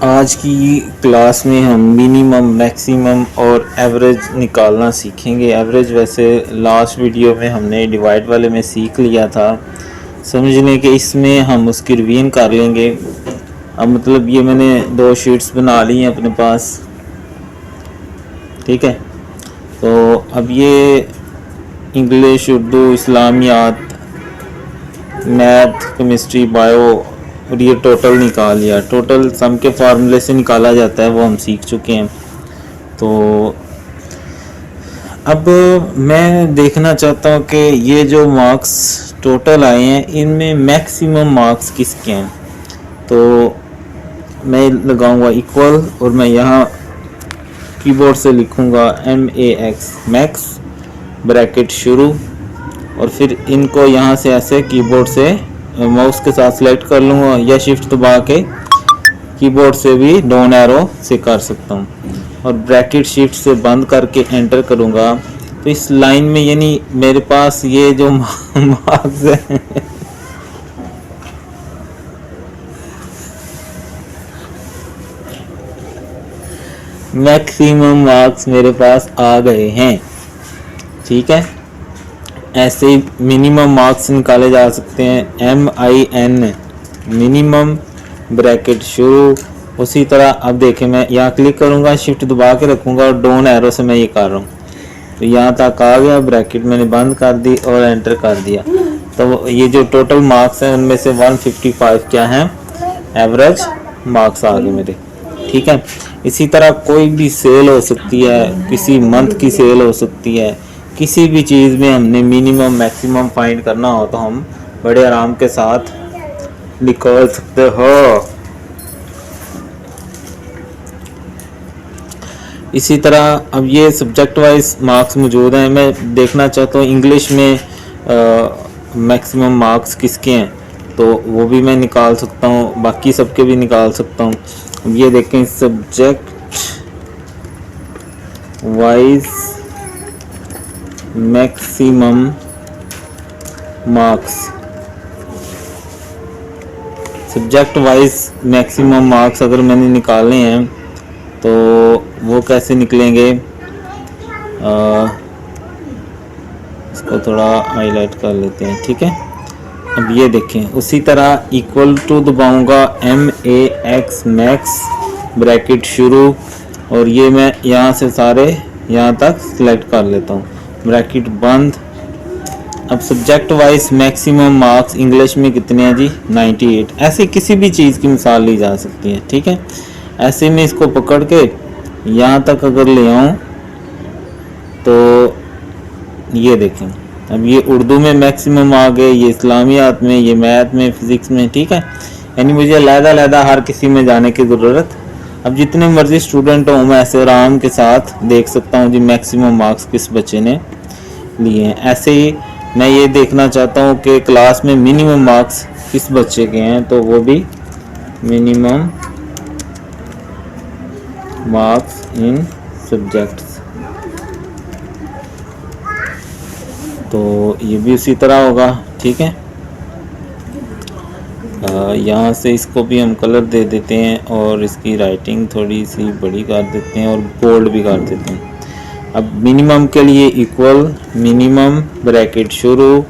आज की क्लास में हम मिनिमम, मैक्सिमम और एवरेज निकालना सीखेंगे। एवरेज वैसे लास्ट वीडियो में हमने डिवाइड वाले में सीख लिया था, समझने के इसमें हम उसकी रिवीजन कर लेंगे। अब मतलब ये मैंने 2 शीट्स बना ली हैं अपने पास, ठीक है। तो अब ये इंग्लिश, उर्दू, इस्लामियात, मैथ, केमिस्ट्री, बायो और ये टोटल निकाल लिया। टोटल सम के फार्मूले से निकाला जाता है, वो हम सीख चुके हैं। तो अब मैं देखना चाहता हूँ कि ये जो मार्क्स टोटल आए हैं इनमें मैक्सिमम मार्क्स किसके हैं। तो मैं लगाऊंगा इक्वल और मैं यहाँ कीबोर्ड से लिखूंगा MAX, मैक्स, ब्रैकेट शुरू, और फिर इनको यहाँ से ऐसे कीबोर्ड से माउस के साथ सेलेक्ट कर लूँगा या शिफ्ट दबा के कीबोर्ड से भी डाउन एरो से कर सकता हूँ, और ब्रैकेट शिफ्ट से बंद करके एंटर करूँगा। तो इस लाइन में यानी मेरे पास ये जो मार्क्स है मैक्सिमम मार्क्स मेरे पास आ गए हैं, ठीक है। ऐसे ही मिनिमम मार्क्स निकाले जा सकते हैं। MIN, मिनिमम, ब्रैकेट शुरू। उसी तरह अब देखें, मैं यहाँ क्लिक करूँगा, शिफ्ट दबा के रखूँगा और डाउन एरो से मैं ये कर रहा हूँ, तो यहाँ तक आ गया। ब्रैकेट मैंने बंद कर दी और एंटर कर दिया। तो ये जो टोटल मार्क्स हैं उनमें से 155 क्या हैं, एवरेज मार्क्स आ गए मेरे, ठीक है। इसी तरह कोई भी सेल हो सकती है, किसी मंथ की सेल हो सकती है, किसी भी चीज़ में हमने मिनिमम मैक्सिमम फाइंड करना हो तो हम बड़े आराम के साथ निकाल सकते हो। इसी तरह अब ये सब्जेक्ट वाइज मार्क्स मौजूद हैं। मैं देखना चाहता हूँ इंग्लिश में मैक्सिमम मार्क्स किसके हैं, तो वो भी मैं निकाल सकता हूँ, बाकी सबके भी निकाल सकता हूँ। अब ये देखें, subject wise maximum marks, subject wise maximum marks अगर मैंने निकालने हैं तो वो कैसे निकलेंगे, इसको थोड़ा हाईलाइट कर लेते हैं, ठीक है। अब ये देखें, उसी तरह इक्वल टू दबाऊंगा, MAX, मैक्स, ब्रैकेट शुरू, और ये मैं यहाँ से सारे यहाँ तक सिलेक्ट कर लेता हूँ, ब्रैकेट बंद। अब subject wise maximum marks English में कितने हैं जी, 98। ऐसे किसी भी चीज़ की मिसाल ली जा सकती है, ठीक है। ऐसे में इसको पकड़ के यहाँ तक अगर ले आऊँ तो ये देखें, अब ये उर्दू में मैक्सिमम आ गए, ये इस्लामियात में, ये मैथ में, फिज़िक्स में, ठीक है। यानी मुझे अलग-अलग हर किसी में जाने की ज़रूरत। अब जितने मर्जी स्टूडेंट हो मैं ऐसे आराम के साथ देख सकता हूँ जी मैक्सिमम मार्क्स किस बच्चे ने लिए हैं। ऐसे ही मैं ये देखना चाहता हूँ कि क्लास में मिनिमम मार्क्स किस बच्चे के हैं, तो वो भी मिनिमम मार्क्स इन सब्जेक्ट्स, तो ये भी उसी तरह होगा, ठीक है। यहाँ से इसको भी हम कलर दे देते हैं और इसकी राइटिंग थोड़ी सी बड़ी कर देते हैं और बोल्ड भी कर देते हैं। अब मिनिमम के लिए इक्वल, मिनिमम, ब्रैकेट शुरू,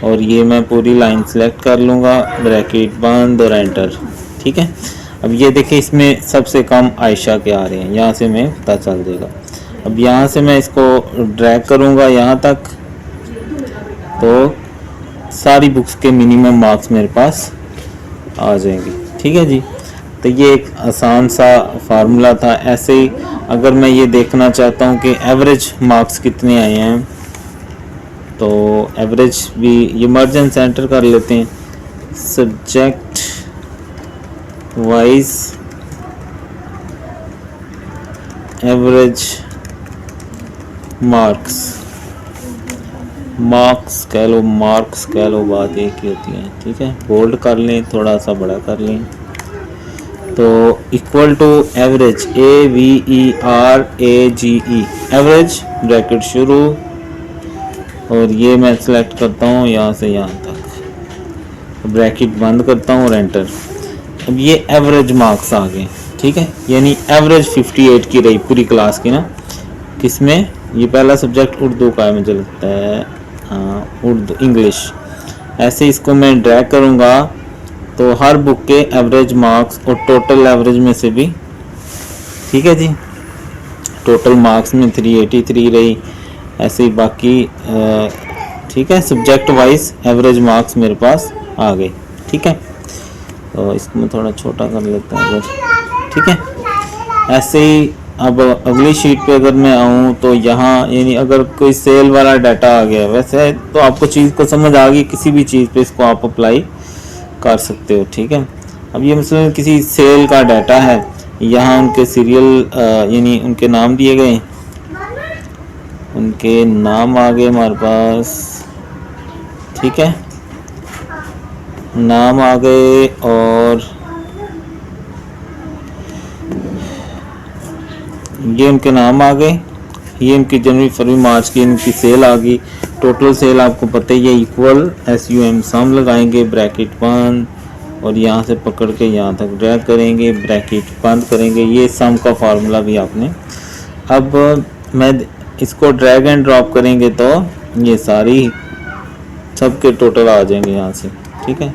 और ये मैं पूरी लाइन सेलेक्ट कर लूँगा, ब्रैकेट बंद और एंटर, ठीक है। अब ये देखिए, इसमें सबसे कम आयशा के आ रहे हैं, यहाँ से मैं पता चल जाएगा। अब यहाँ से मैं इसको ड्रैग करूँगा यहाँ तक, तो सारी बुक्स के मिनिमम मार्क्स मेरे पास आ जाएंगे, ठीक है जी। तो ये एक आसान सा फार्मूला था। ऐसे ही अगर मैं ये देखना चाहता हूँ कि एवरेज मार्क्स कितने आए हैं, तो एवरेज भी ये मर्ज सेंटर कर लेते हैं, सब्जेक्ट वाइज एवरेज मार्क्स कह लो, मार्क्स कह लो, बात एक ही होती है, ठीक है। बोल्ड कर लें, थोड़ा सा बड़ा कर लें, तो equal to average, AVERAGE, average, bracket शुरू, और ये मैं सेलेक्ट करता हूँ यहाँ से यहाँ तक, ब्रैकेट बंद करता हूँ और एंटर। अब ये एवरेज मार्क्स आ गए, ठीक है, यानी एवरेज 58 की रही पूरी क्लास की ना। किसमें? ये पहला सब्जेक्ट उर्दू का है मुझे लगता है, हाँ उर्दू इंग्लिश। ऐसे इसको मैं ड्रैग करूँगा तो हर बुक के एवरेज मार्क्स और टोटल एवरेज में से भी, ठीक है जी, टोटल मार्क्स में 383 रही। ऐसे ही बाकी ठीक है, सब्जेक्ट वाइज एवरेज मार्क्स मेरे पास आ गए। ठीक है, तो इसको मैं थोड़ा छोटा कर लेता हूँ अगर, ठीक है। ऐसे ही अब अगली शीट पे अगर मैं आऊँ तो यहाँ यानी अगर कोई सेल वाला डाटा आ गया, वैसे तो आपको चीज़ को समझ आ गई, किसी भी चीज़ पे इसको आप अप्लाई कर सकते हो। ठीक है, अब ये मतलब किसी सेल का डाटा है, यहाँ उनके सीरियल यानी उनके नाम दिए गए, उनके नाम आ गए हमारे पास, ठीक है, नाम आ गए और ये उनके नाम आ गए, ये इनकी जनवरी फरवरी मार्च की इनकी सेल आ गई। टोटल सेल आपको पता ही है, इक्वल SUM सम लगाएंगे, ब्रैकेट बंद और यहाँ से पकड़ के यहाँ तक ड्रैग करेंगे, ब्रैकेट बंद करेंगे, ये सम का फार्मूला भी आपने। अब मैं इसको ड्रैग एंड ड्रॉप करेंगे तो ये सारी सब के टोटल आ जाएंगे यहाँ से। ठीक है,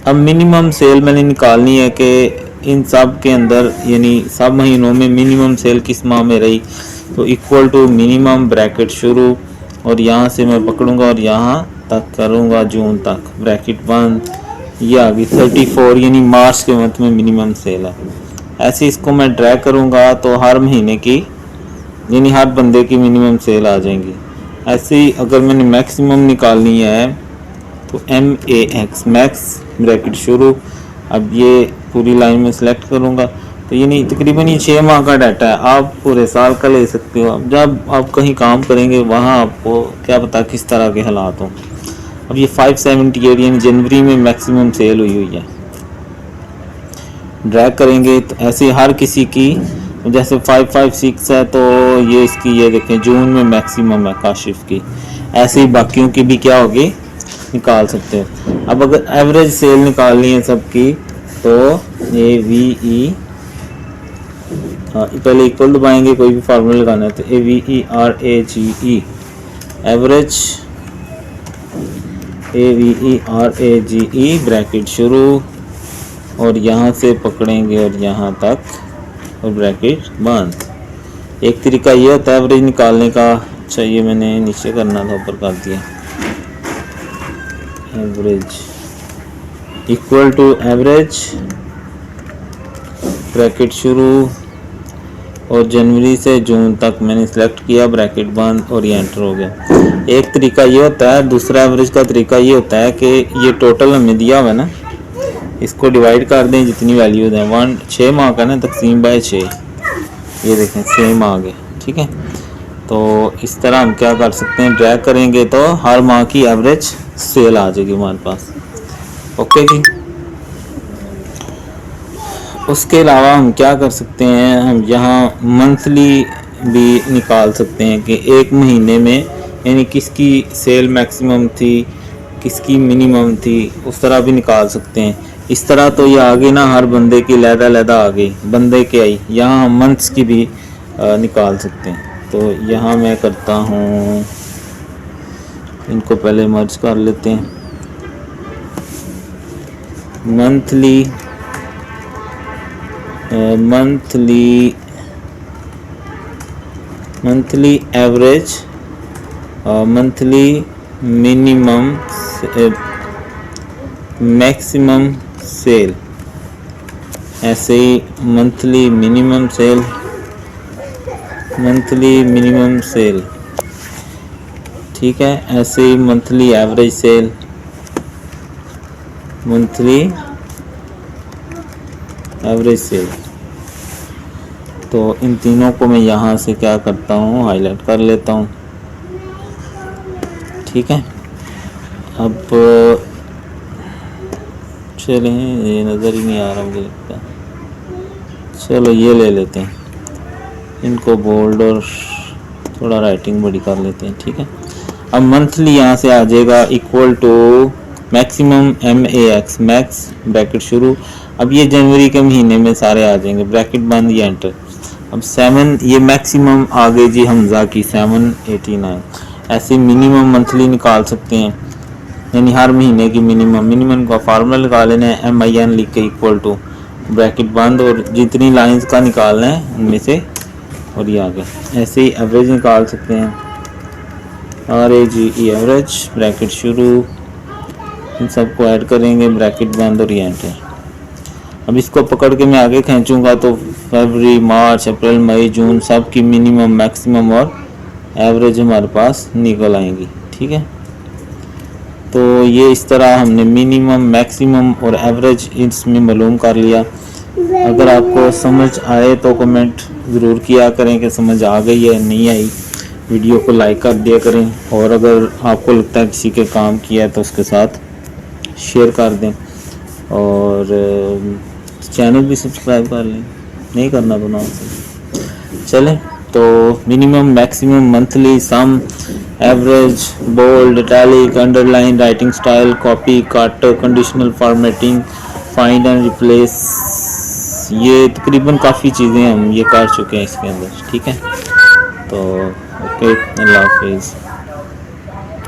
अब मिनिमम सेल मैंने निकालनी है कि इन सब के अंदर यानी सब महीनों में मिनिमम सेल किस माह में रही, तो इक्वल टू मिनिमम ब्रैकेट शुरू और यहाँ से मैं पकड़ूंगा और यहाँ तक करूँगा जून तक, ब्रैकेट बंद, ये आ गई 34 यानी मार्च के मंथ में मिनिमम सेल है। ऐसे इसको मैं ड्रैग करूँगा तो हर महीने की यानी हर बंदे की मिनिमम सेल आ जाएंगी। ऐसे ही अगर मैंने मैक्सिमम निकालनी है तो MAX मैक्स ब्रैकेट शुरू, अब ये पूरी लाइन में सिलेक्ट करूँगा तो ये नहीं तकरीबन ये 6 माह का डाटा है, आप पूरे साल का ले सकते हो। अब जब आप कहीं काम करेंगे वहाँ आपको क्या पता किस तरह के हालात हों। अब ये 578 यानी जनवरी में मैक्सिमम सेल हुई है, ड्रैग करेंगे तो ऐसे हर किसी की, जैसे 556 है तो ये इसकी ये देखें जून में मैक्सिमम है काशिफ की, ऐसे ही बाकियों की भी क्या होगी निकाल सकते हो। अब अगर एवरेज सेल निकालनी है सबकी तो AVE, हाँ पहले इक्वल दबाएंगे, कोई भी फार्मूला लगाना है तो AVERAGE एवरेज, AVERAGE ब्रैकेट शुरू और यहाँ से पकड़ेंगे और यहाँ तक और ब्रैकेट बंद। एक तरीका ये होता है एवरेज निकालने का, अच्छा ये मैंने नीचे करना था ऊपर कर दिया, average equal to average bracket शुरू और जनवरी से जून तक मैंने सिलेक्ट किया, ब्रैकेट बंद और ये एंटर हो गया। एक तरीका ये होता है, दूसरा एवरेज का तरीका ये होता है कि ये टोटल हमें दिया हुआ है ना, इसको डिवाइड कर दें जितनी वैल्यू दें, 6 माह का ना तकसीम बाय 6, ये देखें सेम आ गए। ठीक है, तो इस तरह हम क्या कर सकते हैं, ड्रैग करेंगे तो हर माह की एवरेज सेल आ जाएगी हमारे पास। ओके जी, उसके अलावा हम क्या कर सकते हैं, हम यहाँ मंथली भी निकाल सकते हैं कि एक महीने में यानी किसकी सेल मैक्सिमम थी किसकी मिनिमम थी, उस तरह भी निकाल सकते हैं। इस तरह तो ये आगे ना हर बंदे की लहदा आ गई, बंदे के आई, यहाँ हम मंथ्स की भी निकाल सकते हैं। तो यहाँ मैं करता हूँ, इनको पहले मर्ज कर लेते हैं, monthly average, monthly minimum maximum sale, ऐसे ही monthly minimum sale, monthly minimum sale, ठीक है, ऐसे ही monthly average sale, monthly average sale. तो इन तीनों को मैं यहाँ से क्या करता हूँ, हाईलाइट कर लेता हूँ। ठीक है, अब चलें, ये नज़र ही नहीं आ रहा मुझे लगता, चलो ये ले लेते हैं, इनको बोल्ड और थोड़ा राइटिंग बड़ी कर लेते हैं। ठीक है, अब मंथली यहाँ से आ जाएगा equal to maximum MAX max bracket शुरू। अब ये जनवरी के महीने में सारे आ जाएंगे, ब्रैकेट बंद या एंटर। अब 7 ये मैक्सिमम आ गई जी हमजा की 789। ऐसे मिनिमम मंथली निकाल सकते हैं, यानी हर महीने की मिनिमम का फार्मूला निकाल लेना है, MIN लिख के इक्वल टू ब्रैकेट बंद, और जितनी लाइंस का निकालना है उनमें से, और ये आ गया। ऐसे ही एवरेज निकाल सकते हैं, RAGE एवरेज ब्रैकेट शुरू, इन सबको ऐड करेंगे, ब्रैकेट बंद और ये एंटर। अब इसको पकड़ के मैं आगे खींचूंगा तो फरवरी, मार्च, अप्रैल, मई, जून सब की मिनिमम, मैक्सिमम और एवरेज हमारे पास निकल आएंगी। ठीक है, तो ये इस तरह हमने मिनिमम, मैक्सिमम और एवरेज इसमें मालूम कर लिया। अगर आपको समझ आए तो कमेंट ज़रूर किया करें कि समझ आ गई है नहीं आई। वीडियो को लाइक कर दिया करें, और अगर आपको लगता है किसी के काम किया है तो उसके साथ शेयर कर दें, और चैनल भी सब्सक्राइब कर लें, नहीं करना तो ना चलें। तो minimum, maximum, monthly, sum, average, bold, italic, underline, writing style, copy, cut, conditional formatting, find and replace, ये तकरीबन काफ़ी चीज़ें हम ये कर चुके हैं इसके अंदर। ठीक है, तो ओके, अल्लाह हाफिज़।